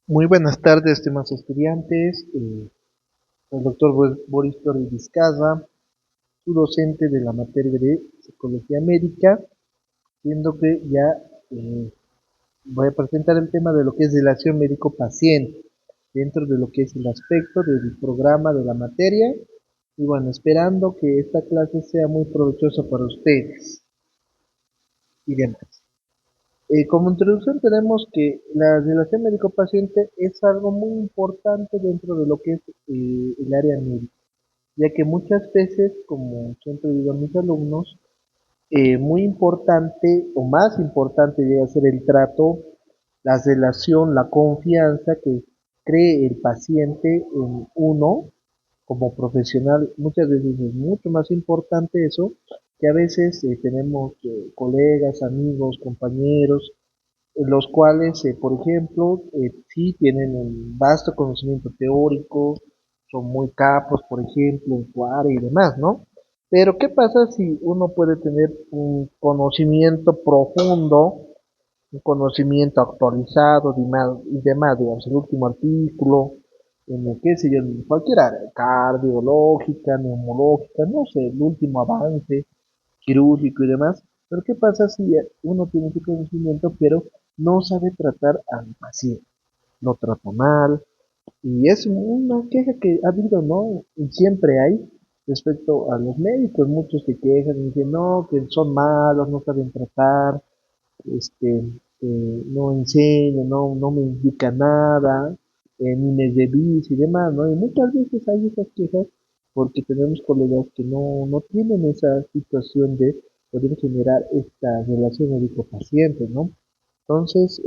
Muy buenas tardes, estimados estudiantes. El doctor Boris Torres Vizcarra, su docente de la materia de Psicología Médica, siendo que ya eh, voy a presentar el tema de lo que es relación médico-paciente, dentro de lo que es el aspecto del programa de la materia, y bueno, esperando que esta clase sea muy provechosa para ustedes y demás. Como introducción tenemos que la relación médico-paciente es algo muy importante dentro de lo que es el área médica, ya que muchas veces, como siempre digo a mis alumnos, muy importante o más importante llega a ser el trato, la relación, la confianza que cree el paciente en uno como profesional. Muchas veces es mucho más importante eso que a veces tenemos colegas, amigos, compañeros, los cuales, por ejemplo, sí tienen un vasto conocimiento teórico, son muy capos, por ejemplo, en su área y demás, ¿no? Pero ¿qué pasa si uno puede tener un conocimiento profundo, un conocimiento actualizado y demás, digamos, el último artículo, en el qué sé yo, en cualquier área, cardiológica, neumológica, no sé, el último avance quirúrgico y demás. Pero ¿qué pasa si uno tiene ese conocimiento, pero no sabe tratar al paciente? Lo trata mal, y es una queja que ha habido, ¿no? Y siempre hay respecto a los médicos. Muchos se quejan y dicen, no, que son malos, no saben tratar, este, no enseña, no me indica nada, ni me revisa y demás, ¿no? Y muchas veces hay esas quejas porque tenemos colegas que no tienen esa situación de poder generar esta relación médico-paciente, ¿no? Entonces,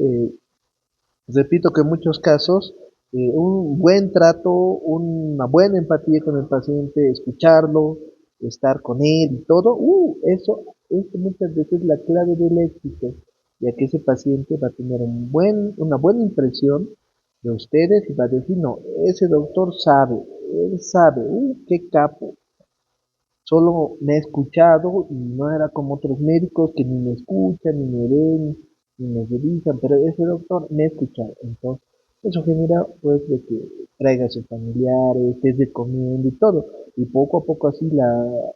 repito que en muchos casos, un buen trato, una buena empatía con el paciente, escucharlo, estar con él y todo, eso es muchas veces la clave del éxito, ya que ese paciente va a tener una buena impresión de ustedes y va a decir, no, ese doctor sabe, él sabe, qué capo, solo me ha escuchado y no era como otros médicos que ni me escuchan, ni me ven, ni me revisan, pero ese doctor me ha escuchado. Entonces, eso genera pues de que traiga a sus familiares, te recomiende y todo. Y poco a poco así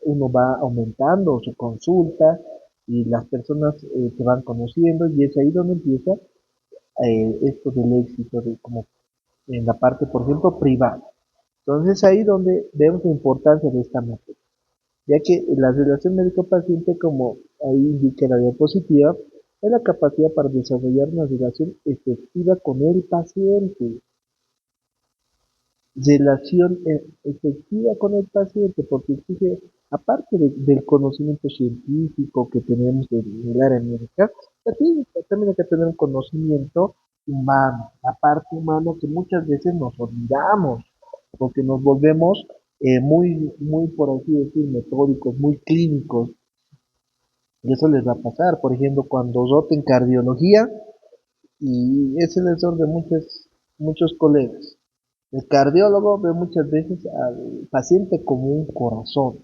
uno va aumentando su consulta y las personas se van conociendo y es ahí donde empieza esto del éxito, de como en la parte, por ejemplo, privada. Entonces ahí donde vemos la importancia de esta materia, ya que la relación médico-paciente, como ahí indica la diapositiva, es la capacidad para desarrollar una relación efectiva con el paciente. Relación efectiva con el paciente, porque exige, aparte del conocimiento científico que tenemos en el área médica, también hay que tener un conocimiento humano, la parte humana que muchas veces nos olvidamos, porque nos volvemos muy, por así decir, metódicos, muy clínicos, y eso les va a pasar, por ejemplo, cuando roten cardiología, y es el error de muchos colegas. El cardiólogo ve muchas veces al paciente como un corazón.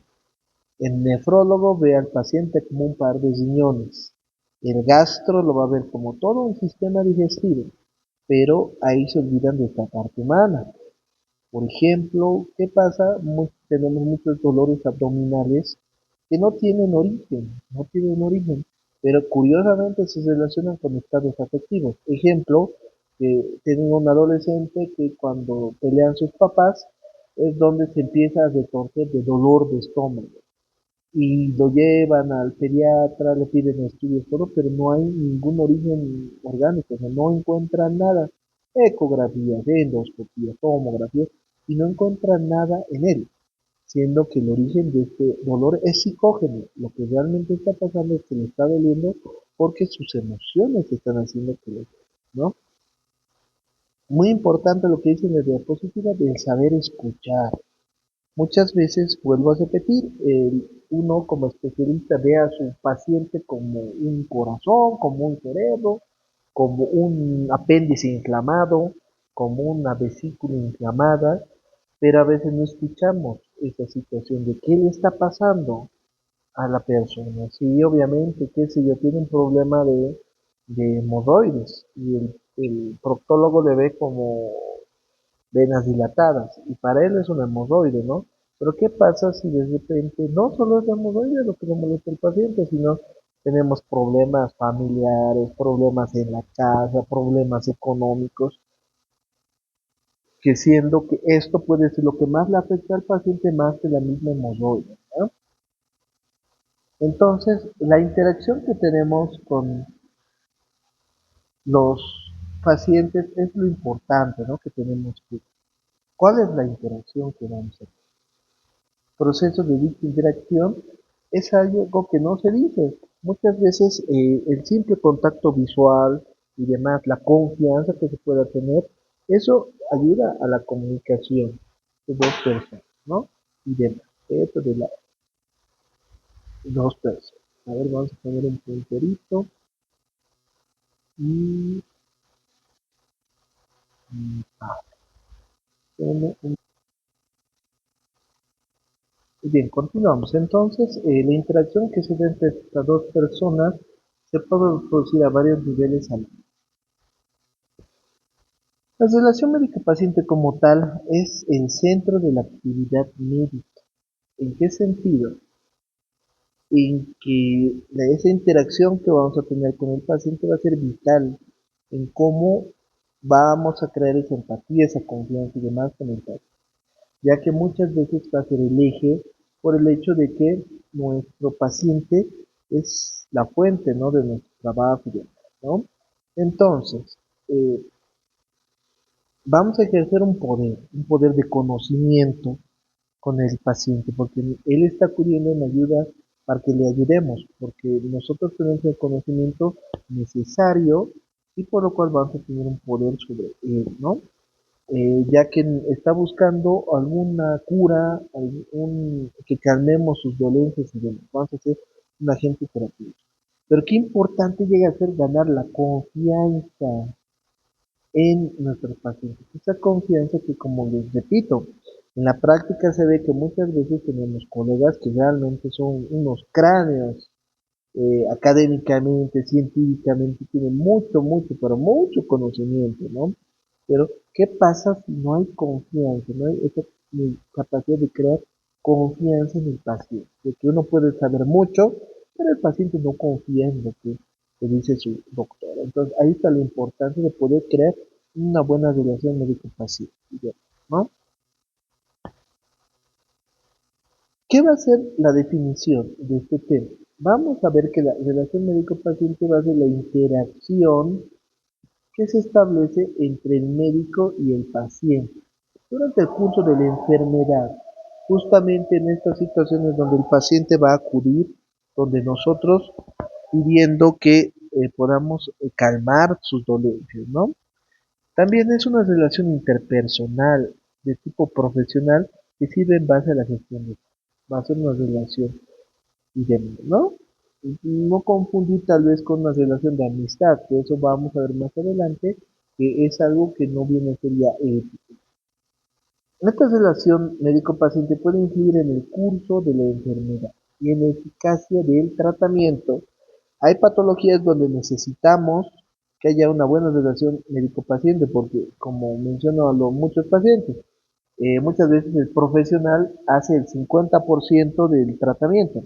El nefrólogo ve al paciente como un par de riñones. El gastro lo va a ver como todo un sistema digestivo, pero ahí se olvidan de esta parte humana. Por ejemplo, ¿qué pasa? Tenemos muchos dolores abdominales que no tienen origen, pero curiosamente se relacionan con estados afectivos. Ejemplo, que tengo un adolescente que cuando pelean sus papás es donde se empieza a retorcer de dolor de estómago y lo llevan al pediatra, le piden estudios, todo, pero no hay ningún origen orgánico, o sea, no encuentran nada. Ecografías, endoscopías, tomografías, y no encuentran nada en él, siendo que el origen de este dolor es psicógeno. Lo que realmente está pasando es que le está doliendo porque sus emociones están haciendo que lo, ¿no? Muy importante lo que dice en la diapositiva del saber escuchar. Muchas veces, vuelvo a repetir, uno como especialista ve a su paciente como un corazón, como un cerebro, como un apéndice inflamado, como una vesícula inflamada, pero a veces no escuchamos esa situación de qué le está pasando a la persona. Si obviamente, qué sé yo, tiene un problema de hemorroides y el el proctólogo le ve como venas dilatadas y para él es un hemorroide, ¿no? Pero ¿qué pasa si de repente no solo es la hemorroide lo que le molesta al paciente, sino tenemos problemas familiares, problemas en la casa, problemas económicos, que siendo que esto puede ser lo que más le afecta al paciente más que la misma hemorroide, ¿no? Entonces, la interacción que tenemos con los pacientes es lo importante, ¿no? Que tenemos que. ¿Cuál es la interacción que vamos a tener? Proceso de dicha interacción es algo que no se dice. Muchas veces el simple contacto visual y demás, la confianza que se pueda tener, eso ayuda a la comunicación de dos personas, ¿no? Y demás. Eso de las dos personas. A ver, vamos a poner un punterito. Y, bien, continuamos. Entonces, la interacción que se da entre estas dos personas se puede producir a varios niveles al. La relación médico-paciente como tal es el centro de la actividad médica. ¿En qué sentido? En que esa interacción que vamos a tener con el paciente va a ser vital en cómo vamos a crear esa empatía, esa confianza y demás con el paciente, ya que muchas veces va a ser el eje por el hecho de que nuestro paciente es la fuente, ¿no? De nuestro trabajo y demás, ¿no? Entonces, vamos a ejercer un poder de conocimiento con el paciente, porque él está acudiendo en ayuda para que le ayudemos, porque nosotros tenemos el conocimiento necesario y por lo cual vamos a tener un poder sobre él, ¿no? Ya que está buscando alguna cura, que calmemos sus dolencias y demás. Vamos a hacer un agente terapéutico. Pero qué importante llega a ser ganar la confianza en nuestros pacientes. Esa confianza que, como les repito, en la práctica se ve que muchas veces tenemos colegas que realmente son unos cráneos, académicamente, científicamente, tienen mucho, mucho, pero mucho conocimiento, ¿no? Pero, ¿qué pasa si no hay confianza? No hay esa capacidad de crear confianza en el paciente. De que uno puede saber mucho, pero el paciente no confía en lo que dice su doctor. Entonces, ahí está la importancia de poder crear una buena relación médico-paciente, ¿no? ¿Qué va a ser la definición de este tema? Vamos a ver que la relación médico-paciente va a ser la interacción que se establece entre el médico y el paciente durante el curso de la enfermedad, justamente en estas situaciones donde el paciente va a acudir, donde nosotros pidiendo que podamos calmar sus dolencias, ¿no? También es una relación interpersonal de tipo profesional que sirve en base a la gestión de. Va a ser una relación y demás, ¿no? No confundir tal vez con una relación de amistad, que eso vamos a ver más adelante, que es algo que no viene a ser ya ético. Esta relación médico-paciente puede influir en el curso de la enfermedad y en la eficacia del tratamiento. Hay patologías donde necesitamos que haya una buena relación médico-paciente, porque como menciono a los muchos pacientes, muchas veces el profesional hace el 50% del tratamiento,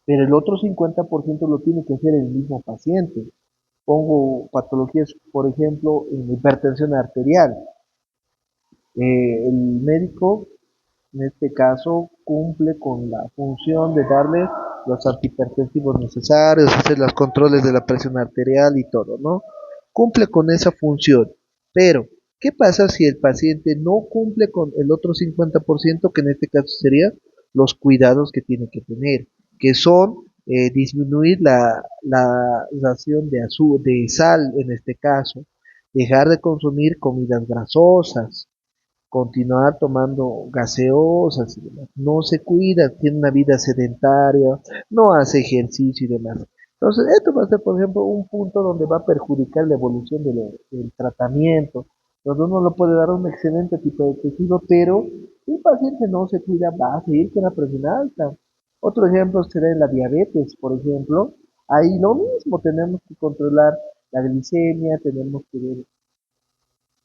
pero el otro 50% lo tiene que hacer el mismo paciente. Pongo patologías, por ejemplo, en hipertensión arterial. El médico, en este caso, cumple con la función de darle los antihipertensivos necesarios, hacer los controles de la presión arterial y todo, ¿no? Cumple con esa función. Pero, ¿qué pasa si el paciente no cumple con el otro 50%, que en este caso sería los cuidados que tiene que tener, que son disminuir la ración de sal en este caso, dejar de consumir comidas grasosas, continuar tomando gaseosas y demás. No se cuida, tiene una vida sedentaria, no hace ejercicio y demás. Entonces, esto va a ser, por ejemplo, un punto donde va a perjudicar la evolución del tratamiento, donde uno lo puede dar un excelente tipo de tejido, pero si el paciente no se cuida, va a seguir con la presión alta. Otro ejemplo será en la diabetes, por ejemplo. Ahí lo mismo, tenemos que controlar la glicemia, tenemos que ver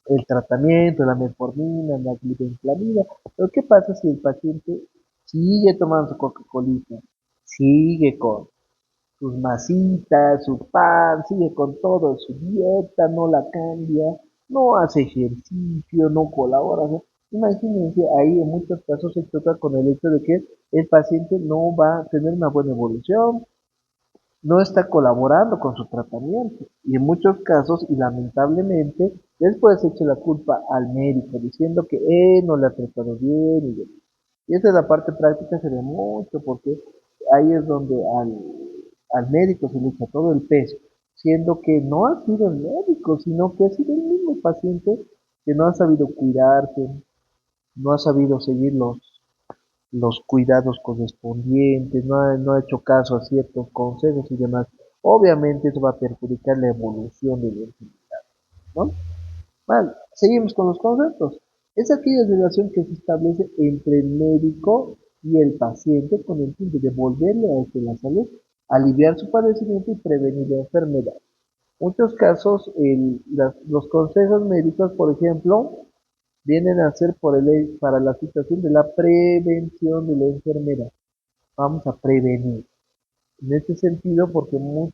el tratamiento, la metformina, la glibenclamida. Pero ¿qué pasa si el paciente sigue tomando su Coca-Cola, sigue con sus masitas, su pan, sigue con todo, su dieta, no la cambia, no hace ejercicio, no colabora? ¿No? Imagínense, ahí en muchos casos se choca con el hecho de que el paciente no va a tener una buena evolución, no está colaborando con su tratamiento. Y en muchos casos, y lamentablemente, después se echa la culpa al médico, diciendo que él no le ha tratado bien. Y esa es la parte práctica, se ve mucho, porque ahí es donde al médico se le echa todo el peso, siendo que no ha sido el médico, sino que ha sido el mismo paciente que no ha sabido cuidarse, no ha sabido seguir los cuidados correspondientes, no ha hecho caso a ciertos consejos y demás. Obviamente eso va a perjudicar la evolución de la enfermedad, ¿no? Vale, seguimos con los conceptos. Es aquella relación que se establece entre el médico y el paciente con el fin de devolverle a este la salud, aliviar su padecimiento y prevenir la enfermedad. En muchos casos, los consejos médicos, por ejemplo, vienen a ser para la situación de la prevención de la enfermedad. Vamos a prevenir. En este sentido, porque en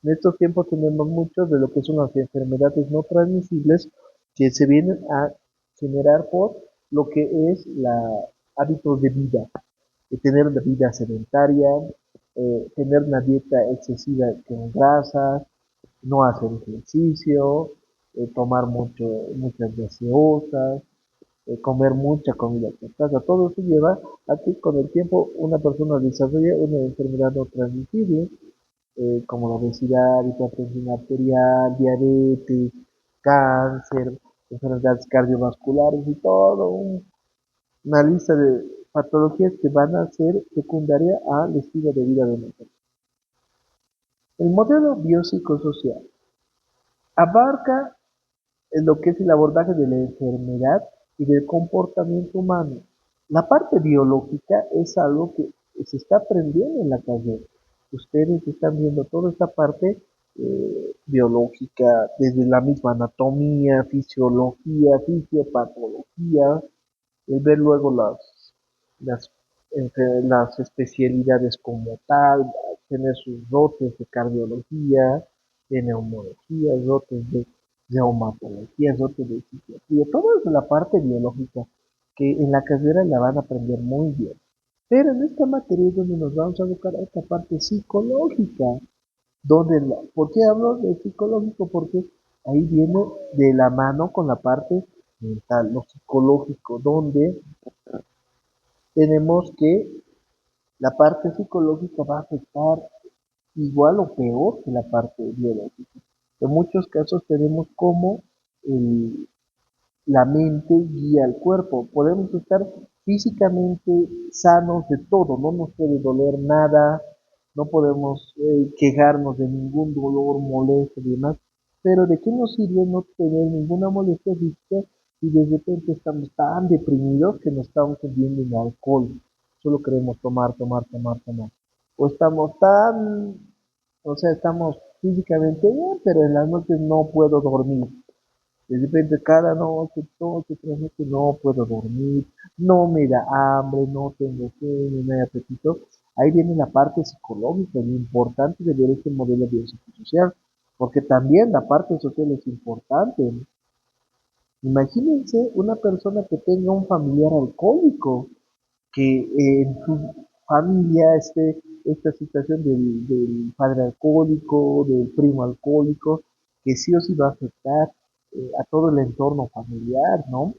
estos tiempos tenemos muchos de lo que son las enfermedades no transmisibles que se vienen a generar por lo que es la hábitos de vida, de tener una vida sedentaria, tener una dieta excesiva con grasas, no hacer ejercicio, tomar muchas gaseosas, comer mucha comida chatarra. Todo eso lleva a que con el tiempo una persona desarrolle una enfermedad no transmisible, como la obesidad, hipertensión arterial, diabetes, cáncer, enfermedades cardiovasculares y una lista de patologías que van a ser secundaria al estilo de vida de nosotros. El modelo biopsicosocial abarca en lo que es el abordaje de la enfermedad y del comportamiento humano. La parte biológica es algo que se está aprendiendo en la carrera. Ustedes están viendo toda esta parte biológica, desde la misma anatomía, fisiología, fisiopatología, el ver luego las, las especialidades como tal, tener sus dotes de cardiología, de neumología, dotes de reumatología, dotes de psiquiatría, todo es la parte biológica que en la carrera la van a aprender muy bien. Pero en esta materia es donde nos vamos a buscar a esta parte psicológica, ¿por qué hablo de psicológico? Porque ahí viene de la mano con la parte mental, lo psicológico, donde tenemos que la parte psicológica va a afectar igual o peor que la parte biológica. En muchos casos tenemos como el, la mente guía al cuerpo. Podemos estar físicamente sanos de todo, no nos puede doler nada, no podemos quejarnos de ningún dolor, molestia y demás, pero ¿de qué nos sirve no tener ninguna molestia física si de repente estamos tan deprimidos que nos estamos hundiendo en alcohol? Solo queremos tomar, tomar, tomar, tomar. O estamos o sea, estamos físicamente bien, pero en las noches no puedo dormir. De repente cada noche tras noche no puedo dormir, no me da hambre, no tengo sueño, no hay apetito. Ahí viene la parte psicológica, lo importante de ver este modelo biopsicosocial, porque también la parte social es importante. Imagínense una persona que tenga un familiar alcohólico, que en su familia esté esta situación del padre alcohólico, del primo alcohólico, que sí o sí va a afectar a todo el entorno familiar, ¿no?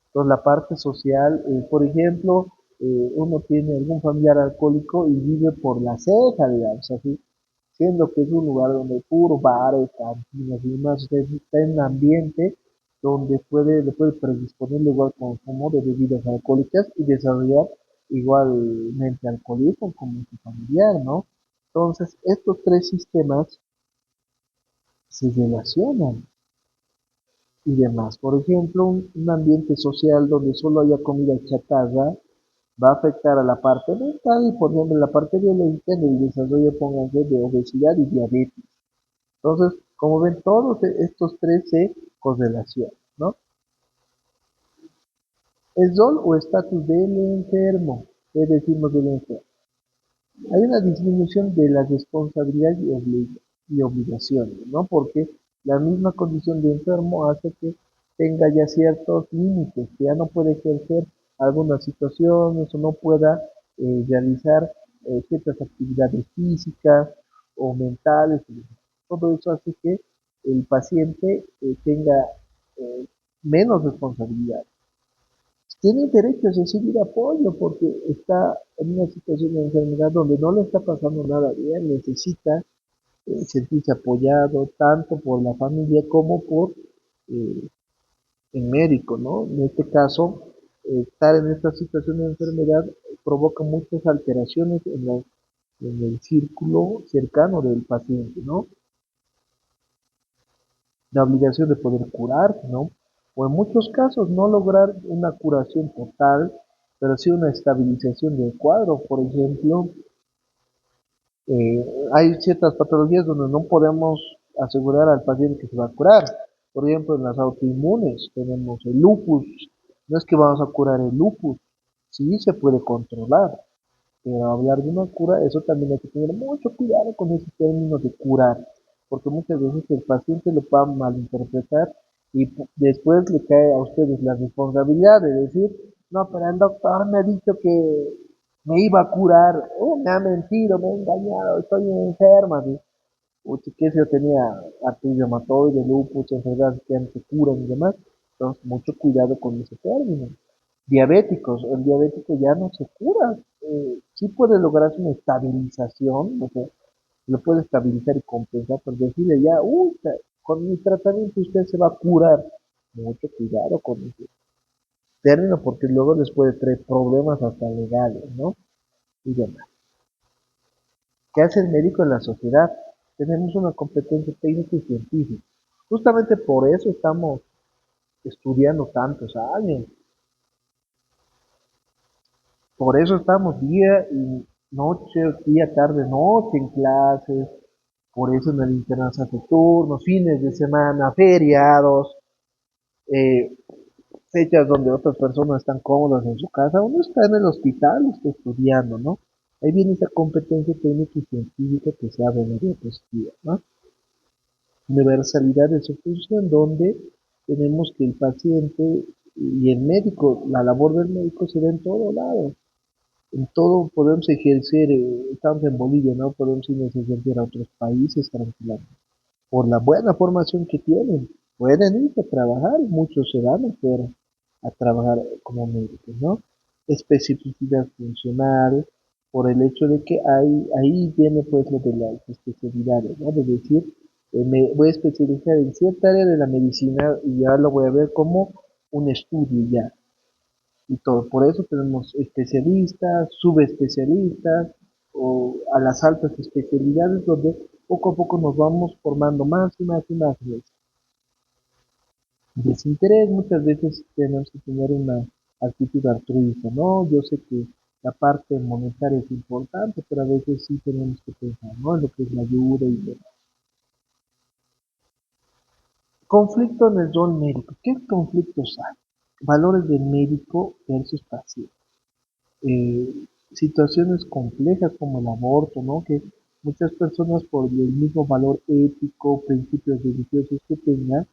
Entonces la parte social, por ejemplo, uno tiene algún familiar alcohólico y vive por la ceja, digamos así, siendo que es un lugar donde hay puro bares, cantinas y demás, usted está en un ambiente donde le puede predisponer igual consumo de bebidas alcohólicas y desarrollar igualmente alcoholismo como su familiar, ¿no? Entonces, estos tres sistemas se relacionan y demás. Por ejemplo, un ambiente social donde solo haya comida chatarra va a afectar a la parte mental y, por ejemplo, la parte biológica en el desarrollo, pónganse, de obesidad y diabetes. Entonces, como ven, todos estos tres se correlacionan, ¿no? Es rol o estatus del enfermo. ¿Qué decimos del enfermo? Hay una disminución de las responsabilidades y obligaciones, ¿no? Porque la misma condición de enfermo hace que tenga ya ciertos límites, que ya no puede ejercer algunas situaciones o no pueda realizar ciertas actividades físicas o mentales. Todo eso hace que el paciente tenga eh, menos responsabilidad. Tiene derecho a recibir apoyo porque está en una situación de enfermedad donde no le está pasando nada bien, necesita sentirse apoyado tanto por la familia como por eh, el médico, ¿no? En este caso, estar en esta situación de enfermedad provoca muchas alteraciones en el círculo cercano del paciente, ¿no? La obligación de poder curarse, ¿no? O en muchos casos no lograr una curación total, pero sí una estabilización del cuadro. Por ejemplo, hay ciertas patologías donde no podemos asegurar al paciente que se va a curar. Por ejemplo, en las autoinmunes tenemos el lupus. No es que vamos a curar el lupus, sí se puede controlar, pero hablar de una cura, eso también hay que tener mucho cuidado con ese término de curar, porque muchas veces el paciente lo va a malinterpretar y después le cae a ustedes la responsabilidad de decir, no, pero el doctor me ha dicho que me iba a curar, me ha mentido, me ha engañado, estoy enferma, ¿sí? O que yo tenía artritis reumatoide, lupus, enfermedades que ya no se curan y demás, entonces mucho cuidado con ese término. Diabéticos, el diabético ya no se cura, sí puede lograrse una estabilización, o sea, lo puede estabilizar y compensar, pero decirle ya, con mi tratamiento usted se va a curar. Mucho cuidado con ese término, porque luego les puede traer problemas hasta legales, ¿no? Y demás. ¿Qué hace el médico en la sociedad? Tenemos una competencia técnica y científica. Justamente por eso estamos estudiando tantos años. Por eso estamos día y noche, día, tarde, noche en clases. Por eso en el internado se hace turnos, fines de semana, feriados, eh, fechas donde otras personas están cómodas en su casa. Uno está en el hospital, está estudiando, ¿no? Ahí viene esa competencia técnica y científica que se habla en la diapositiva, ¿no? Universalidad de su función, donde tenemos que el paciente y el médico, la labor del médico se da en todo lado. En todo podemos ejercer, estamos en Bolivia, ¿no? Podemos irnos a ejercer a otros países tranquilamente. Por la buena formación que tienen, pueden ir a trabajar, muchos se van afuera a trabajar como médicos, ¿no? Especificidad funcional, por el hecho de que ahí viene pues lo de las especialidades, ¿no? De decir, me voy a especializar en cierta área de la medicina y ya lo voy a ver como un estudio ya y todo. Por eso tenemos especialistas, subespecialistas o a las altas especialidades donde poco a poco nos vamos formando más y más y más. Desinterés, muchas veces tenemos que tener una actitud altruista, ¿no? Yo sé que la parte monetaria es importante, pero a veces sí tenemos que pensar, ¿no? En lo que es la ayuda y demás. Conflicto en el rol médico. ¿Qué conflictos hay? Valores del médico versus paciente. eh, Situaciones complejas como el aborto, ¿no? Que muchas personas por el mismo valor ético, principios religiosos que tengan,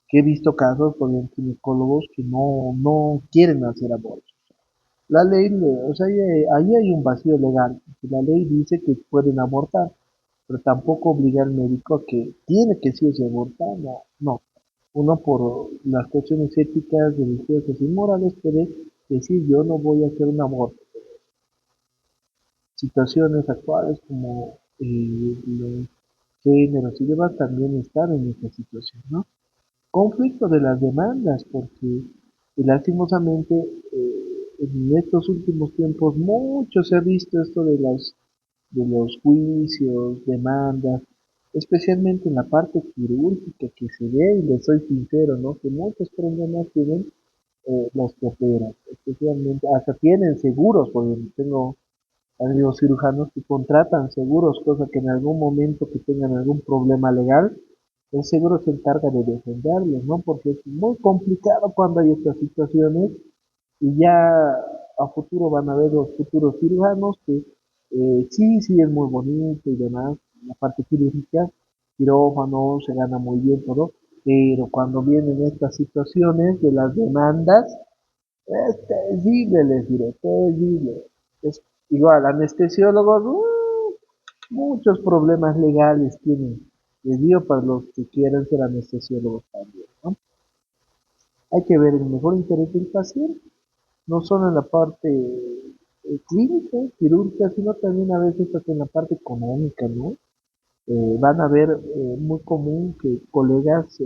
que he visto casos, por ejemplo, ginecólogos que no quieren hacer aborto. La ley, o sea, ahí hay un vacío legal. La ley dice que pueden abortar, pero tampoco obliga al médico a que tiene que sí o sí abortar, no, no. Uno por las cuestiones éticas, religiosas y morales puede decir yo no voy a hacer un aborto. Situaciones actuales como los géneros y demás también están en esta situación, ¿no? Conflicto de las demandas, porque lastimosamente en estos últimos tiempos mucho se ha visto esto de los juicios, demandas, especialmente en la parte quirúrgica que se ve, y les soy sincero, ¿no? Que muchos problemas tienen los que operan, especialmente, hasta tienen seguros, porque tengo amigos cirujanos que contratan seguros, cosa que en algún momento que tengan algún problema legal, el seguro se encarga de defenderlos, ¿no? Porque es muy complicado cuando hay estas situaciones y ya a futuro van a ver los futuros cirujanos que sí es muy bonito y demás, la parte quirúrgica, quirófano, se gana muy bien todo, pero cuando vienen estas situaciones de las demandas, es terrible, les diré, terrible. Es igual, anestesiólogos, muchos problemas legales tienen, les digo para los que quieren ser anestesiólogos también, ¿no? Hay que ver el mejor interés del paciente, no solo en la parte clínica, quirúrgica, sino también a veces hasta en la parte económica, ¿no? Van a ver muy común que colegas,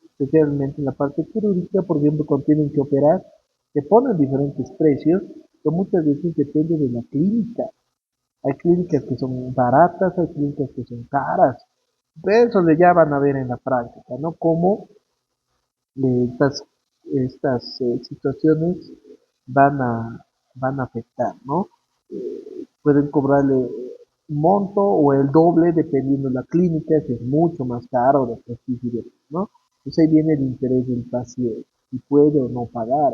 especialmente en la parte quirúrgica, por ejemplo, cuando tienen que operar, se ponen diferentes precios, que muchas veces depende de la clínica. Hay clínicas que son baratas, hay clínicas que son caras. Pero eso ya van a ver en la práctica, ¿no? Cómo estas situaciones van a, van a afectar, ¿no? Pueden cobrarle un monto o el doble dependiendo de la clínica, si es mucho más caro de prestigio, ¿no? Entonces ahí viene el interés del paciente, si puede o no pagar.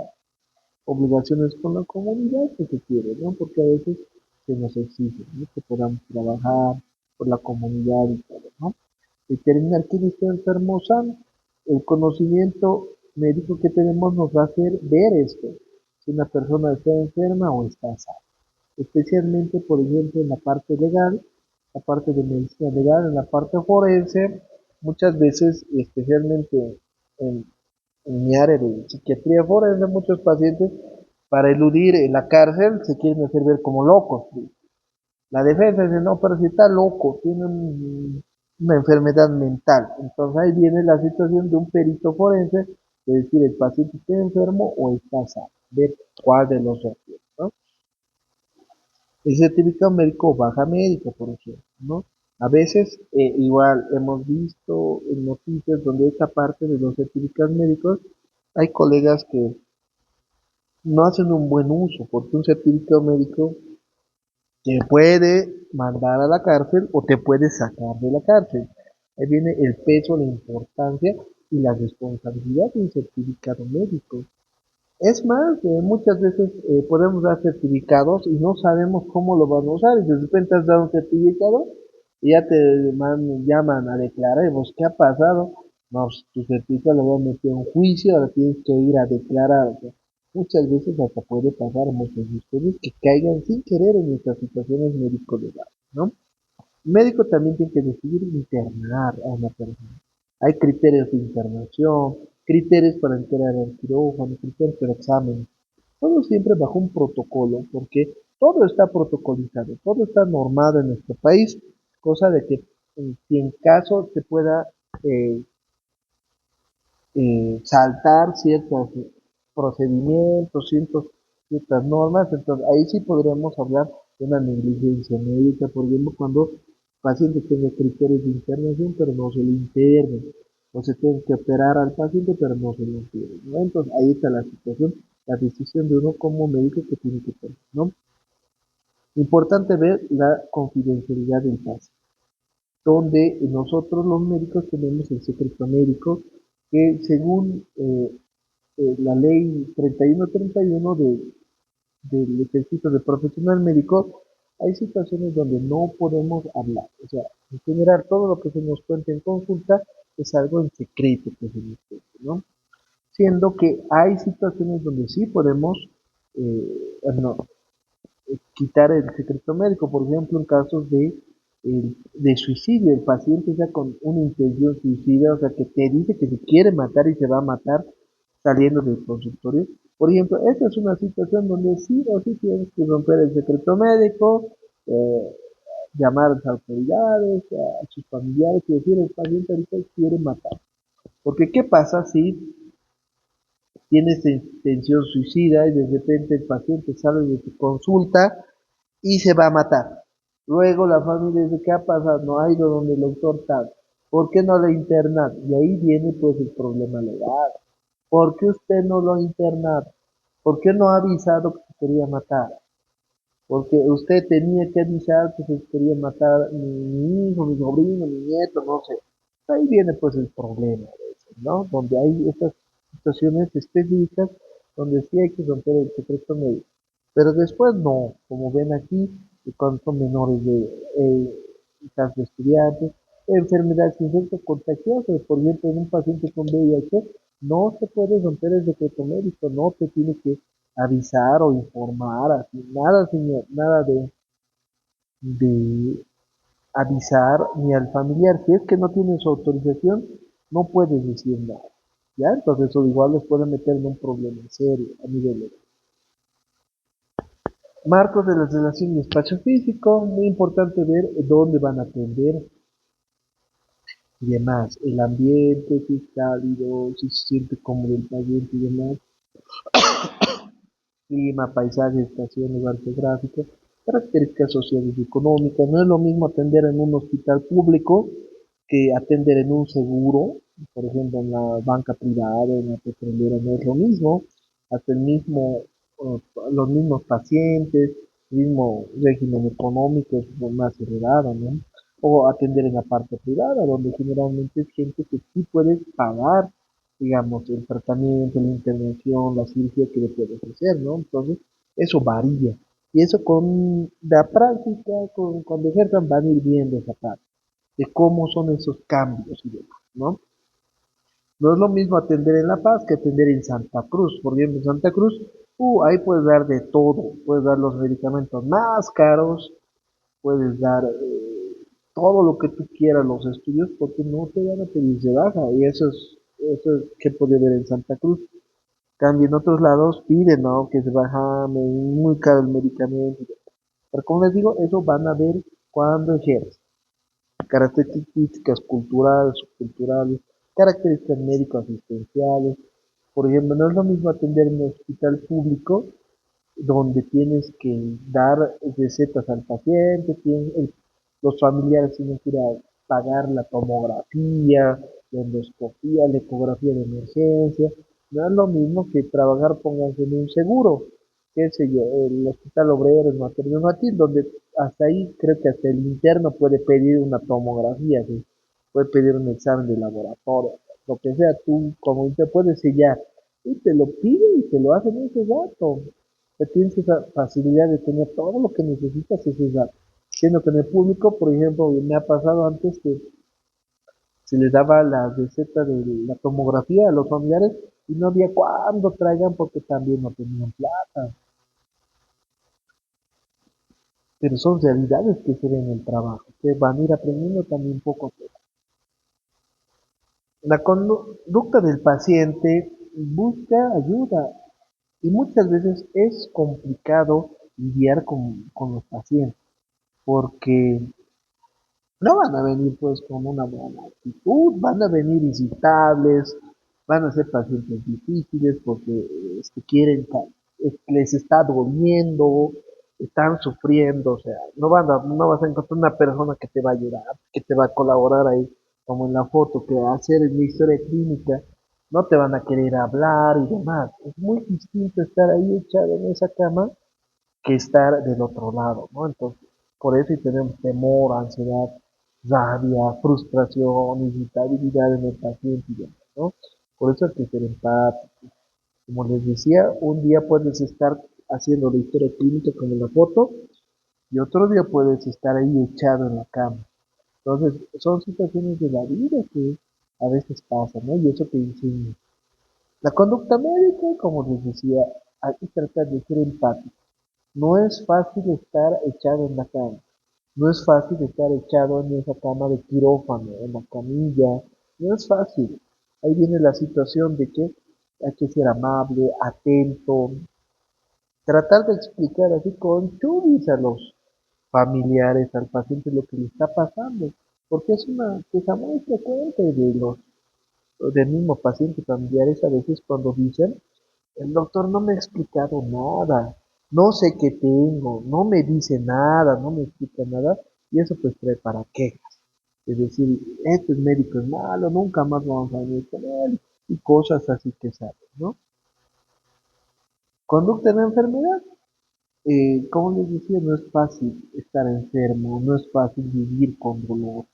Obligaciones con la comunidad que se quiere, ¿no? Porque a veces se nos exige, ¿no? Que podamos trabajar por la comunidad y todo, ¿no? Determinar quién está enfermo o sano. El conocimiento médico que tenemos nos va a hacer ver esto, si una persona está enferma o está sana. Especialmente, por ejemplo, en la parte legal, la parte de medicina legal, en la parte forense, muchas veces, especialmente en, en mi área de psiquiatría forense, muchos pacientes, para eludir la cárcel, se quieren hacer ver como locos. La defensa dice, no, pero si está loco, tiene una enfermedad mental. Entonces ahí viene la situación de un perito forense, de decir, el paciente está enfermo o está sano, ver cuál de los dos tiene, ¿no? El certificado médico o baja médica, por ejemplo, ¿no? A veces, igual, hemos visto en noticias donde esta parte de los certificados médicos, hay colegas que no hacen un buen uso, porque un certificado médico te puede mandar a la cárcel o te puede sacar de la cárcel. Ahí viene el peso, la importancia y la responsabilidad de un certificado médico. Es más, muchas veces podemos dar certificados y no sabemos cómo lo vamos a usar. Y de repente has dado un certificado y ya te llaman a declarar. Y vos, ¿qué ha pasado? No, pues, tu certificado lo van a meter en un juicio, ahora tienes que ir a declarar. O sea, muchas veces hasta puede pasar muchos de ustedes que caigan sin querer en estas situaciones médico-legales, ¿no? El médico también tiene que decidir internar a una persona. Hay criterios de internación, criterios para entrar al quirófano, criterios para exámenes. Todo siempre bajo un protocolo, porque todo está protocolizado, todo está normado en nuestro país, cosa de que si en caso se pueda eh, saltar ciertos procedimientos, ciertas normas, entonces ahí sí podríamos hablar de una negligencia médica, por ejemplo, cuando el paciente tenga criterios de internación, pero no se le interne, o se tiene que operar al paciente, pero no se le interne, ¿no? Entonces ahí está la situación, la decisión de uno como médico que tiene que tomar, ¿no? Importante ver la confidencialidad del paciente, donde nosotros los médicos tenemos el secreto médico, que según la ley 3131 del ejercicio de profesional médico, hay situaciones donde no podemos hablar. O sea, en general, todo lo que se nos cuenta en consulta es algo en secreto que se nos cuenta, ¿no? Siendo que hay situaciones donde sí podemos no, quitar el secreto médico, por ejemplo, en casos de suicidio, el paciente ya con una intención suicida, o sea, que te dice que se quiere matar y se va a matar saliendo del consultorio. Por ejemplo, esta es una situación donde sí o sí tienes que romper el secreto médico, eh, llamar a las autoridades, a sus familiares y decir el paciente ahorita quiere matar. Porque ¿qué pasa si tienes intención suicida y de repente el paciente sale de tu consulta y se va a matar? Luego la familia dice, ¿qué ha pasado? No ha ido donde el doctor tal. ¿Por qué no le internan? Y ahí viene pues el problema legal. ¿Por qué usted no lo ha internado? ¿Por qué no ha avisado que se quería matar? Porque usted tenía que avisar que se quería matar mi hijo, mi sobrino, mi nieto, no sé. Ahí viene pues el problema, ¿no? Donde hay estas situaciones específicas donde sí hay que romper el secreto médico. Pero después no, como ven aquí, que cuando son menores de casos de estudiantes, enfermedades infecto-contagiosas, por ejemplo, en un paciente con VIH, no se puede romper el secreto médico, no te tiene que avisar o informar, así, nada, señor, nada de avisar ni al familiar. Si es que no tiene su autorización, no puedes decir nada. ¿Ya? Entonces eso igual les puede meter en un problema serio a nivel legal. Marcos de la relación y espacio físico, muy importante ver dónde van a atender y demás. El ambiente, si es cálido, si se siente cómodo el paciente y demás. Clima, paisaje, estación, lugar geográfico, características sociales y económicas. No es lo mismo atender en un hospital público que atender en un seguro, por ejemplo, en la banca privada, en la petrolera, no es lo mismo. Hasta el mismo, los mismos pacientes, el mismo régimen económico es más heredado, ¿no? O atender en la parte privada, donde generalmente es gente que sí puede pagar, digamos, el tratamiento, la intervención, la cirugía que le puede ofrecer, ¿no? Entonces, eso varía. Y eso con la práctica, cuando ejerzan, van a ir viendo esa parte de cómo son esos cambios y demás, ¿no? No es lo mismo atender en La Paz que atender en Santa Cruz. Por ejemplo, en Santa Cruz, ahí puedes dar de todo. Puedes dar los medicamentos más caros, puedes dar todo lo que tú quieras, los estudios, porque no te van a pedir de baja. Y eso es que puede ver en Santa Cruz. Cambio en otros lados piden, ¿no? Que se baja muy caro el medicamento. Pero como les digo, eso van a ver cuando ejerce. Características culturales, subculturales, características médico-asistenciales. Por ejemplo, no es lo mismo atender en un hospital público donde tienes que dar recetas al paciente, los familiares tienen que ir a pagar la tomografía, la endoscopía, la ecografía de emergencia. No es lo mismo que trabajar, pónganse en un seguro, qué sé yo, el hospital obrero, el materno infantil, donde hasta ahí creo que hasta el interno puede pedir una tomografía, ¿sí? Puede pedir un examen de laboratorio, lo que sea, tú como usted puedes sellar y te lo piden y te lo hacen en ese rato. Que tienes esa facilidad de tener todo lo que necesitas ese rato. Siendo que en el público, por ejemplo, me ha pasado antes que se les daba la receta de la tomografía a los familiares y no había cuándo traigan porque también no tenían plata. Pero son realidades que se ven en el trabajo, que van a ir aprendiendo también poco a poco. La conducta del paciente busca ayuda y muchas veces es complicado lidiar con los pacientes porque no van a venir pues con una buena actitud, van a venir irritables, van a ser pacientes difíciles porque quieren, les está doliendo, están sufriendo, o sea, no vas a encontrar una persona que te va a ayudar, que te va a colaborar ahí, como en la foto, que hacer en la historia clínica, no te van a querer hablar y demás. Es muy distinto estar ahí echado en esa cama que estar del otro lado, ¿no? Entonces, por eso tenemos temor, ansiedad, rabia, frustración, irritabilidad en el paciente y demás, ¿no? Por eso hay que ser empático. Como les decía, un día puedes estar haciendo la historia clínica como en la foto y otro día puedes estar ahí echado en la cama. Entonces, son situaciones de la vida que a veces pasan, ¿no? Y eso te enseña. La conducta médica, como les decía, hay que tratar de ser empático. No es fácil estar echado en la cama. No es fácil estar echado en esa cama de quirófano, en la camilla. No es fácil. Ahí viene la situación de que hay que ser amable, atento, tratar de explicar así con chubis a los familiares, al paciente lo que le está pasando. Porque es una queja muy frecuente del mismo paciente familiares a veces cuando dicen el doctor no me ha explicado nada, no sé qué tengo, no me dice nada, no me explica nada, y eso pues trae para quejas. Es decir, este médico es malo, nunca más vamos a venir con él, y cosas así que salen, ¿no? Conducta en la enfermedad, como les decía, no es fácil estar enfermo, no es fácil vivir con dolor.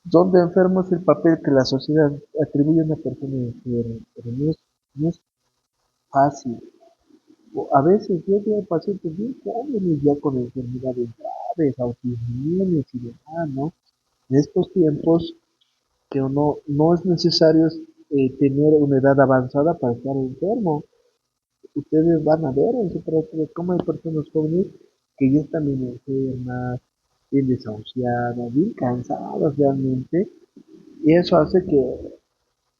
Donde enfermo es el papel que la sociedad atribuye a una persona enferma, pero no es fácil. O a veces yo veo pacientes bien jóvenes ya con enfermedades graves, autoinmunes y demás, ¿no? En estos tiempos que no es necesario tener una edad avanzada para estar enfermo. Ustedes van a ver en su práctica cómo hay personas jóvenes que ya están bien enfermas, bien desahuciadas, bien cansadas realmente, y eso hace que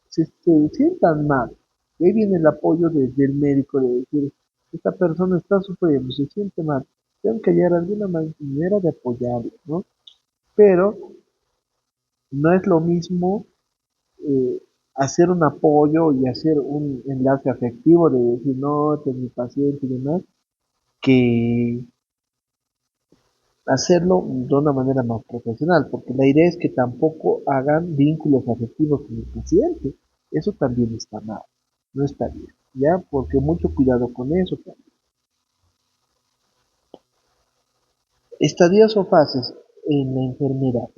se sientan mal. Y ahí viene el apoyo del médico de decir, esta persona está sufriendo, se siente mal, tengo que hallar alguna manera de apoyarlo, ¿no? Pero no es lo mismo eh, hacer un apoyo y hacer un enlace afectivo de decir, no, este es mi paciente y demás, que hacerlo de una manera más profesional, porque la idea es que tampoco hagan vínculos afectivos con el paciente. Eso también está mal, no está bien, ¿ya? Porque mucho cuidado con eso también. Estadios o fases en la enfermedad.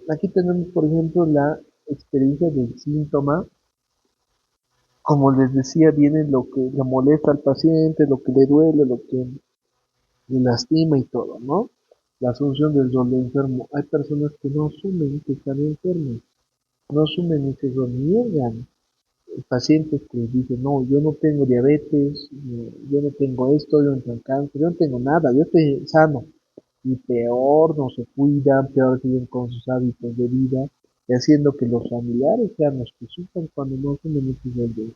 Aquí tenemos, por ejemplo, la experiencia del síntoma. Como les decía, viene lo que le molesta al paciente, lo que le duele, lo que le lastima y todo, ¿no? La asunción del dolor enfermo. Hay personas que no asumen que están enfermos, no asumen y se lo niegan. Pacientes que dicen, no, yo no tengo diabetes, no, yo no tengo esto, yo no tengo cáncer, yo no tengo nada, yo estoy sano. Y peor, no se cuidan, peor siguen con sus hábitos de vida, y haciendo que los familiares sean los que sufran cuando no asumen ese dolor.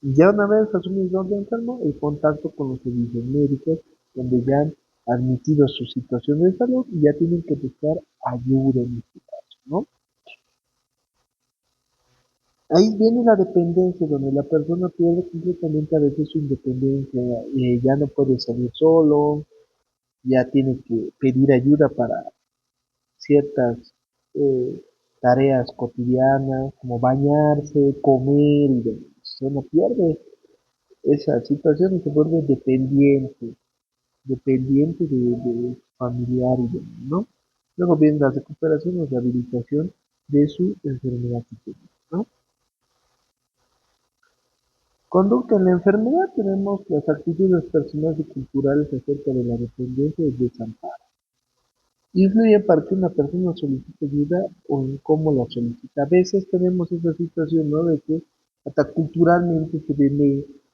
Ya una vez asumido el enfermo, el contacto con los servicios médicos, donde ya han admitido su situación de salud y ya tienen que buscar ayuda en este caso, ¿no? Ahí viene la dependencia, donde la persona pierde completamente a veces su independencia, ya no puede salir solo, ya tiene que pedir ayuda para ciertas eh, tareas cotidianas, como bañarse, comer y demás. Uno pierde esa situación y se vuelve dependiente de familiar y demás, ¿no? Luego viene la recuperación o rehabilitación de su enfermedad psiquiátrica, ¿no? Conducta en la enfermedad tenemos las actitudes personales y culturales acerca de la dependencia y desamparo. Influye para que una persona solicite ayuda o en cómo la solicita. A veces tenemos esa situación, ¿no? De que hasta culturalmente se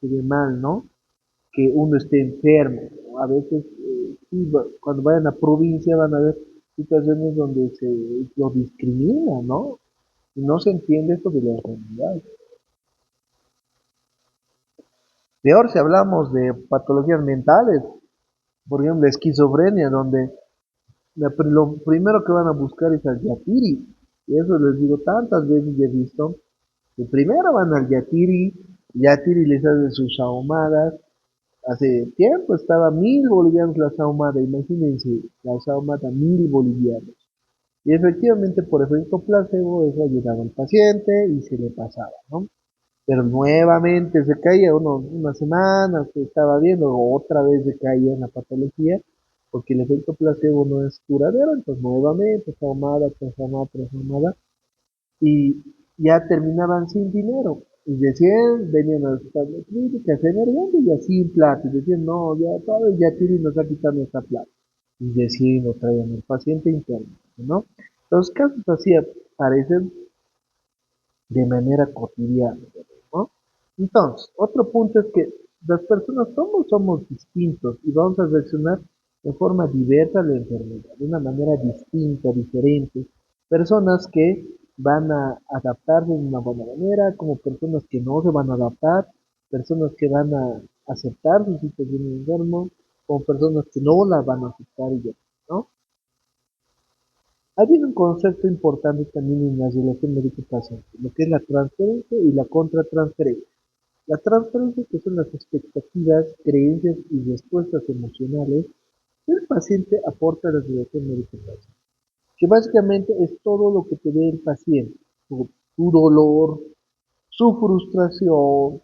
ve mal, ¿no? Que uno esté enfermo. A veces, sí, cuando vayan a provincia van a ver situaciones donde se lo discrimina, ¿no? Y no se entiende esto de la enfermedad. Peor si hablamos de patologías mentales, por ejemplo, la esquizofrenia, donde lo primero que van a buscar es al yatiri. Y eso les digo tantas veces ya he visto, que primero van al yatiri les hace sus ahumadas. Hace tiempo estaba 1.000 bolivianos la ahumada, imagínense, la ahumada 1.000 bolivianos. Y efectivamente por efecto placebo eso ayudaba al paciente y se le pasaba, ¿no? Pero nuevamente se caía una semana, se estaba viendo, otra vez se caía en la patología, porque el efecto placebo no es duradero, entonces nuevamente ahumada, transformada, transformada, y ya terminaban sin dinero. Y decían, venían a las clínicas emergentes y así en plata. Y decían, no, ya todo el yatiri nos ha quitado nuestra plata. Y decían, lo traían el paciente interno, ¿no? Los casos así aparecen de manera cotidiana, ¿no? Entonces, otro punto es que las personas somos distintos y vamos a reaccionar de forma diversa a la enfermedad, de una manera distinta, diferente. Personas que van a adaptarse de una buena manera, como personas que no se van a adaptar, personas que van a aceptar su situación de enfermo, como personas que no la van a aceptar y ya, ¿no? Hay un concepto importante también en la relación médico-paciente, lo que es la transferencia y la contratransferencia. La transferencia, que son las expectativas, creencias y respuestas emocionales que el paciente aporta a la relación médico-paciente, que básicamente es todo lo que te ve el paciente, tu dolor, su frustración,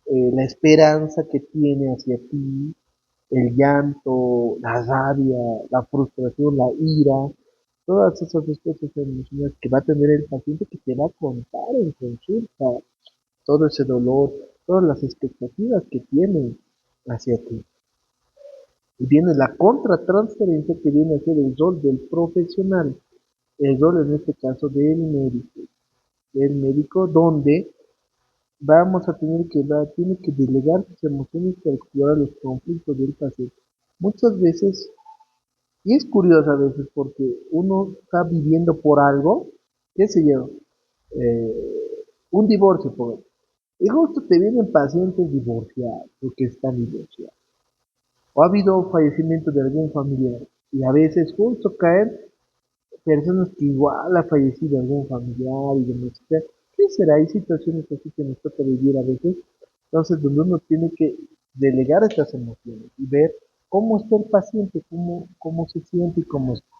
la esperanza que tiene hacia ti, el llanto, la rabia, la frustración, la ira, todas esas respuestas emocionales que va a tener el paciente que te va a contar en consulta, todo ese dolor, todas las expectativas que tiene hacia ti. Y viene la contratransferencia que viene a ser el rol del profesional, el rol en este caso del médico donde vamos a tener que tiene que delegar sus emociones para explorar los conflictos del paciente. Muchas veces, y es curioso a veces porque uno está viviendo por algo, qué sé yo, un divorcio, por ejemplo, y justo te vienen pacientes divorciados, porque están divorciados. O ha habido fallecimiento de algún familiar, y a veces justo caen personas que igual ha fallecido algún familiar y demás. O sea, ¿qué será? Hay situaciones así que nos toca vivir a veces, entonces donde uno tiene que delegar estas emociones y ver cómo está el paciente, cómo se siente y cómo está.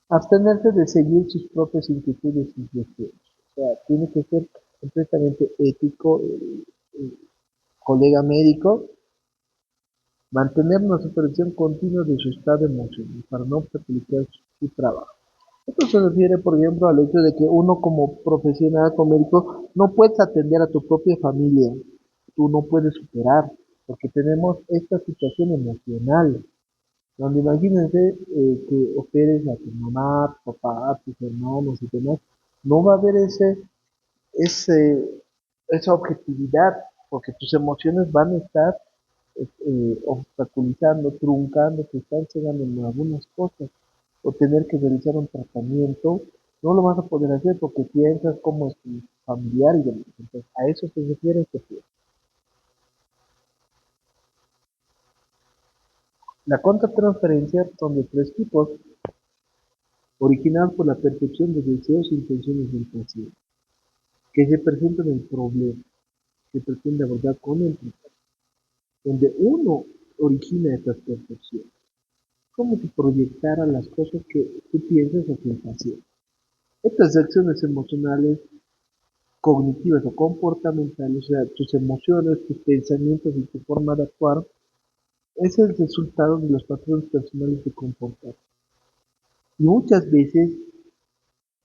Abstenerse de seguir sus propias inquietudes y deseos. O sea, tiene que ser completamente ético el colega médico, mantener una supervisión continua de su estado emocional para no obstaculizar su trabajo. Esto se refiere, por ejemplo, al hecho de que uno como profesional, como médico, no puedes atender a tu propia familia, tú no puedes superar, porque tenemos esta situación emocional, donde imagínense que operes a tu mamá, a tu papá, a tus hermanos y demás, no va a haber ese, esa objetividad, porque tus emociones van a estar obstaculizando, truncando, te están cegando en algunas cosas, o tener que realizar un tratamiento, no lo vas a poder hacer porque piensas cómo es tu familiar y demás. Entonces, a eso se refiere este pie. La contratransferencia son de tres tipos, originados por la percepción de deseos e intenciones del paciente, que se presentan en el problema, que pretende abordar con el tratamiento, donde uno origina estas percepciones, como si proyectara las cosas que tú piensas hacia el paciente. Estas reacciones emocionales, cognitivas o comportamentales, o sea, tus emociones, tus pensamientos y tu forma de actuar, es el resultado de los patrones personales de comportar. Y muchas veces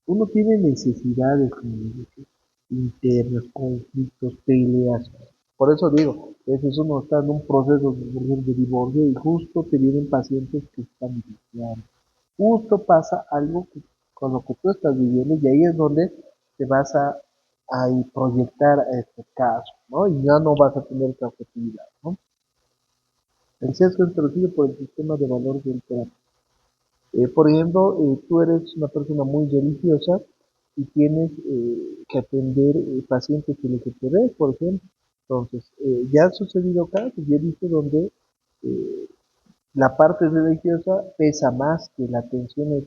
uno tiene necesidades, como dije, internas, conflictos, peleas. Por eso digo, a veces uno está en un proceso de divorcio y justo te vienen pacientes que están divorciando. Justo pasa algo con lo que tú estás viviendo y ahí es donde te vas a proyectar a este caso, ¿no? Y ya no vas a tener esa objetividad, ¿no? El sesgo introducido por el sistema de valores del terapeuta. Por ejemplo, tú eres una persona muy religiosa y tienes que atender pacientes LGTB, por ejemplo. Entonces, ya han sucedido casos, y he visto donde eh, la parte religiosa pesa más que la atención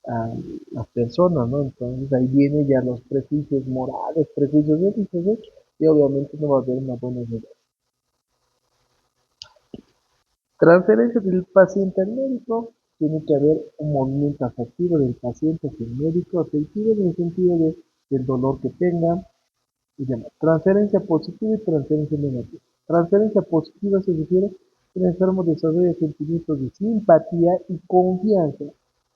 a las personas, ¿no? Entonces ahí vienen ya los prejuicios morales, prejuicios religiosos, y obviamente no va a haber una buena relación. Transferencia del paciente al médico, tiene que haber un movimiento afectivo del paciente hacia el médico, afectivo en el sentido del dolor que tenga y demás. Transferencia positiva y transferencia negativa. Transferencia positiva se refiere a que el enfermo desarrolla sentimientos de simpatía y confianza.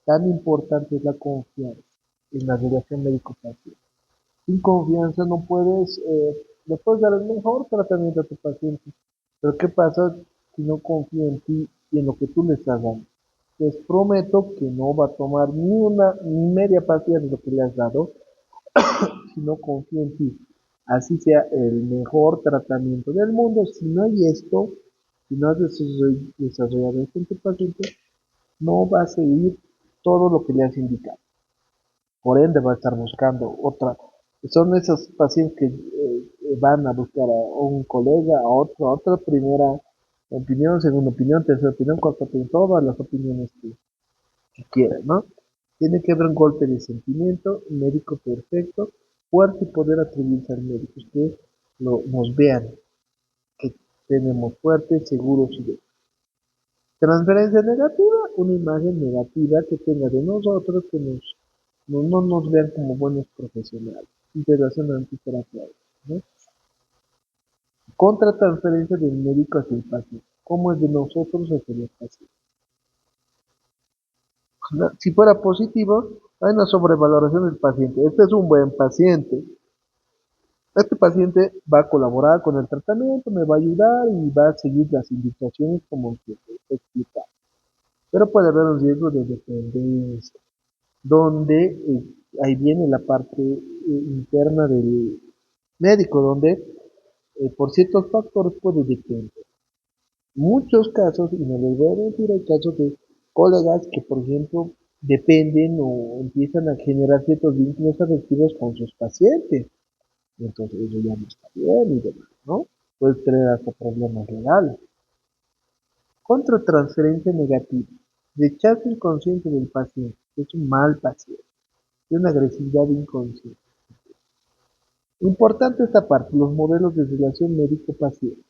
Tan importante es la confianza en la relación médico-paciente. Sin confianza no puedes, le puedes dar el mejor tratamiento a tu paciente, pero ¿qué pasa si no confía en ti y en lo que tú le estás dando? Les prometo que no va a tomar ni media pastilla de lo que le has dado si no confía en ti. Así sea el mejor tratamiento del mundo, si no hay esto, si no has desarrollado esto en tu paciente, no va a seguir todo lo que le has indicado. Por ende va a estar buscando otra. Son esos pacientes que van a buscar a un colega, a otra primera opinión, segunda opinión, tercera opinión, cuarta opinión, todas las opiniones que quieran, ¿no? Tiene que haber un golpe de sentimiento, un médico perfecto, fuerte y poder atribuirse al médico. Que nos vean que tenemos fuertes, seguros y de transferencia negativa, una imagen negativa que tenga de nosotros, que no nos vean como buenos profesionales. Integración antiterapia, ¿no? Contratransferencia del médico hacia el paciente. ¿Cómo es de nosotros hacia el paciente? Si fuera positivo, hay una sobrevaloración del paciente. Este es un buen paciente. Este paciente va a colaborar con el tratamiento, me va a ayudar y va a seguir las indicaciones como se explica. Pero puede haber un riesgo de dependencia, donde ahí viene la parte interna del médico, donde por ciertos factores puede depender. Muchos casos, y no les voy a mentir, hay casos de colegas que, por ejemplo, dependen o empiezan a generar ciertos vínculos afectivos con sus pacientes. Y entonces eso ya no está bien y demás, ¿no? Puede tener hasta problemas legales. Contratransferencia negativa. Rechazo inconsciente del paciente. Es un mal paciente. Es una agresividad inconsciente. Importante esta parte, los modelos de relación médico-paciente,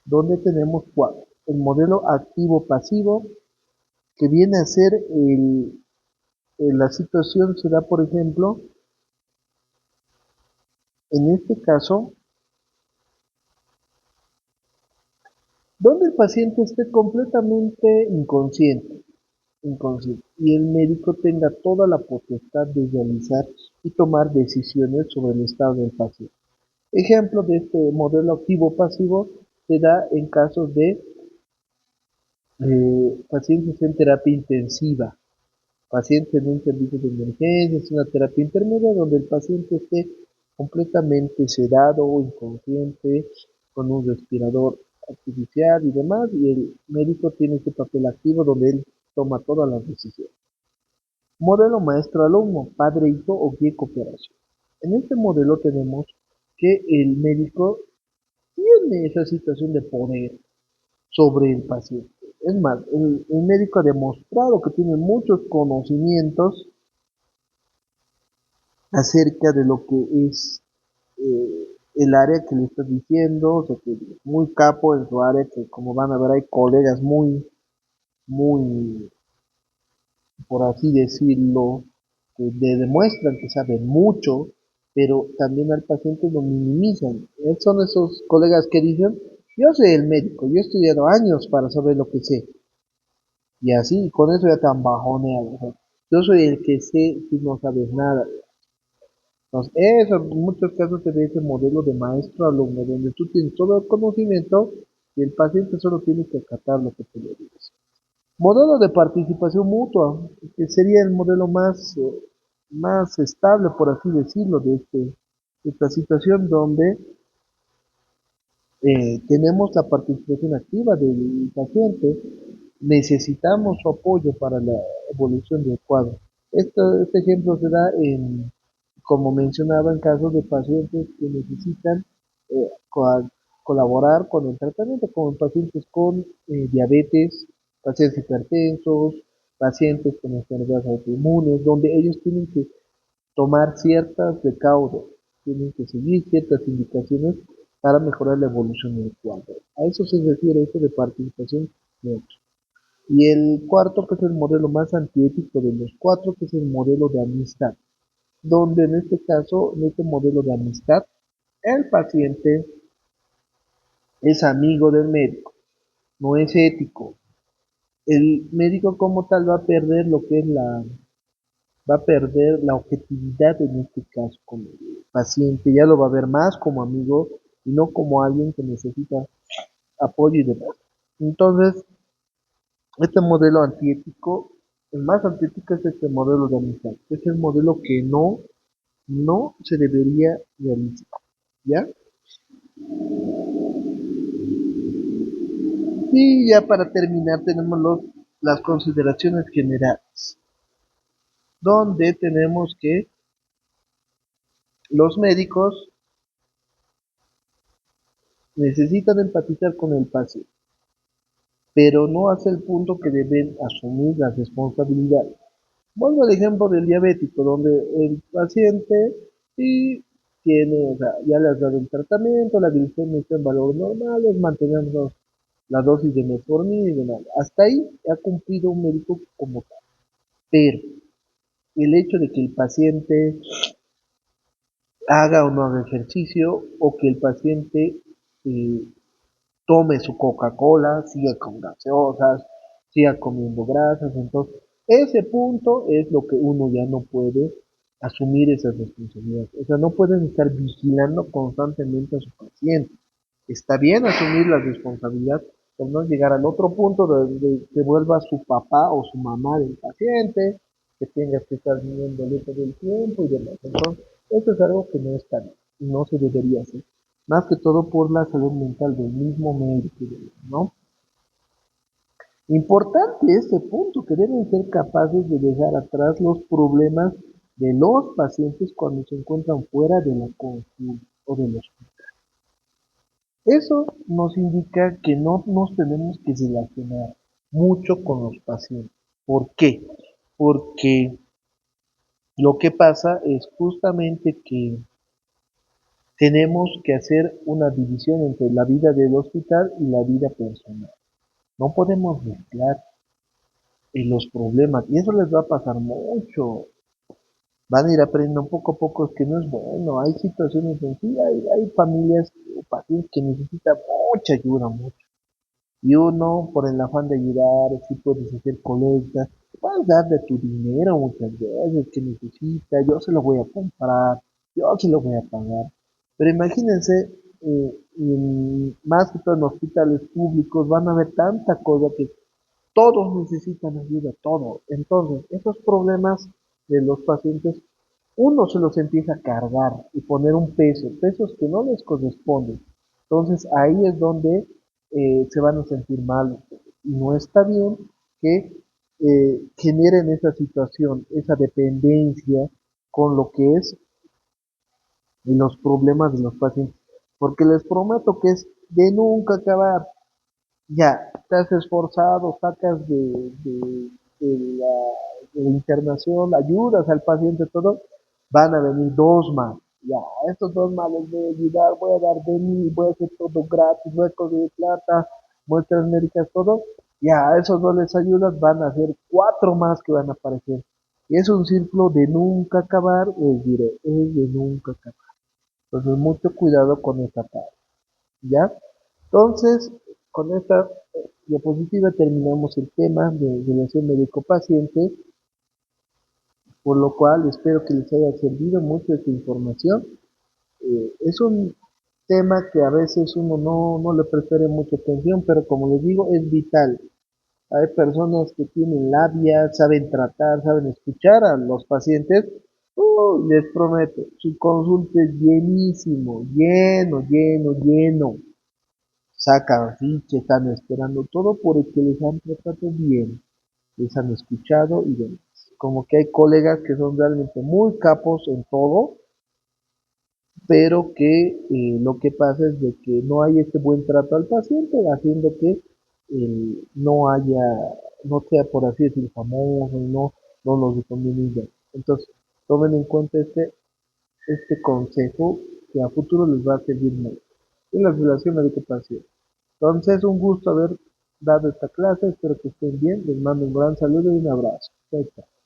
donde tenemos cuatro. El modelo activo-pasivo, que viene a ser la situación se da, por ejemplo, en este caso, donde el paciente esté completamente inconsciente y el médico tenga toda la potestad de realizar y tomar decisiones sobre el estado del paciente. Ejemplo de este modelo activo-pasivo se da en casos de pacientes en terapia intensiva, pacientes en un servicio de emergencias, una terapia intermedia donde el paciente esté completamente sedado o inconsciente, con un respirador artificial y demás, y el médico tiene este papel activo donde él toma todas las decisiones. Modelo maestro-alumno, padre-hijo o guía-cooperación. En este modelo tenemos que el médico tiene esa situación de poder sobre el paciente. Es más, el médico ha demostrado que tiene muchos conocimientos acerca de lo que es el área que le estás diciendo, o sea, que es muy capo en su área, que como van a ver hay colegas muy, por así decirlo, que demuestran que saben mucho, pero también al paciente lo minimizan. Son esos colegas que dicen, yo soy el médico, yo he estudiado años para saber lo que sé. Y así, con eso ya tan bajoneado. O sea, yo soy el que sé, tú no sabes nada. Entonces, eso en muchos casos se ve ese modelo de maestro-alumno, donde tú tienes todo el conocimiento y el paciente solo tiene que acatar lo que tú le dices. Modelo de participación mutua, que sería el modelo más estable, por así decirlo, de esta situación donde tenemos la participación activa del paciente, necesitamos su apoyo para la evolución del cuadro. Este ejemplo se da como mencionaba, en casos de pacientes que necesitan eh, co- colaborar con el tratamiento, como pacientes con diabetes, pacientes hipertensos, pacientes con enfermedades autoinmunes, donde ellos tienen que tomar ciertas recaudos, tienen que seguir ciertas indicaciones para mejorar la evolución del cuadro. A eso se refiere esto de participación neutra. Y el cuarto, que es el modelo más antiético de los cuatro, que es el modelo de amistad, donde en este caso, en este modelo de amistad, el paciente es amigo del médico, no es ético. El médico como tal va a perder la objetividad en este caso con el paciente, ya lo va a ver más como amigo y no como alguien que necesita apoyo y demás. Entonces, este modelo antiético, el más antiético es este modelo de amistad, que es el modelo que no se debería realizar, ¿ya? Y ya para terminar tenemos las consideraciones generales, donde tenemos que los médicos necesitan empatizar con el paciente, pero no hace el punto que deben asumir las responsabilidades. Vuelvo al ejemplo del diabético, donde el paciente sí tiene, o sea, ya le has dado el tratamiento, la glicemia está en valores normales, mantenemos la dosis de metformina y demás. Hasta ahí ha cumplido un médico como tal. Pero el hecho de que el paciente haga o no haga ejercicio o que el paciente eh, tome su Coca-Cola, siga con gaseosas, siga comiendo grasas, entonces ese punto es lo que uno ya no puede asumir esas responsabilidades. O sea, no pueden estar vigilando constantemente a su paciente. Está bien asumir la responsabilidad, pero no llegar al otro punto de que vuelva su papá o su mamá del paciente, que tengas que estar viéndole todo el tiempo y demás. Entonces, eso es algo que no está bien, no se debería hacer. Más que todo por la salud mental del mismo médico, ¿no? Importante este punto, que deben ser capaces de dejar atrás los problemas de los pacientes cuando se encuentran fuera de la consulta o de los. Eso nos indica que no nos tenemos que relacionar mucho con los pacientes. ¿Por qué? Porque lo que pasa es justamente que tenemos que hacer una división entre la vida del hospital y la vida personal. No podemos mezclar los problemas y eso les va a pasar mucho. Van a ir aprendiendo poco a poco que no es bueno. Hay situaciones en sí, hay familias o pacientes que necesitan mucha ayuda, mucho. Y uno, por el afán de ayudar, si puedes hacer colectas, puedes darle tu dinero muchas veces que necesita, yo se lo voy a comprar, yo se lo voy a pagar. Pero imagínense, más que todo en hospitales públicos, van a ver tanta cosa que todos necesitan ayuda, todos. Entonces, esos problemas de los pacientes, uno se los empieza a cargar y poner un peso, pesos que no les corresponden. Entonces, ahí es donde se van a sentir mal. Y no está bien que generen esa situación, esa dependencia con lo que es los problemas de los pacientes. Porque les prometo que es de nunca acabar. Ya, te has esforzado, sacas de la, de la internación, ayudas al paciente, todo, van a venir dos más. Ya, estos dos más les voy a ayudar, voy a dar de mí, voy a hacer todo gratis, voy a conseguir plata, muestras médicas, todo. Ya, a esos dos les ayudas, van a ser cuatro más que van a aparecer. Y es un círculo de nunca acabar, les diré, es de nunca acabar. Entonces, mucho cuidado con esta parte, ¿ya? Entonces, con esta diapositiva terminamos el tema de relación médico-paciente, por lo cual espero que les haya servido mucho esta información. Es un tema que a veces uno no le prefiere mucha atención, pero como les digo, es vital. Hay personas que tienen labia, saben tratar, saben escuchar a los pacientes. Les prometo, su consulta es llenísimo, lleno, lleno, lleno. Sacan ficha, están esperando todo por el que les han tratado bien, les han escuchado y demás. Como que hay colegas que son realmente muy capos en todo, pero que lo que pasa es de que no hay este buen trato al paciente, haciendo que no haya, no sea por así decir famoso, no nos recomienden bien. Entonces, tomen en cuenta este consejo que a futuro les va a servir mucho en la relación médico-paciente. Entonces, un gusto haber dado esta clase, espero que estén bien, les mando un gran saludo y un abrazo. Chao, chao.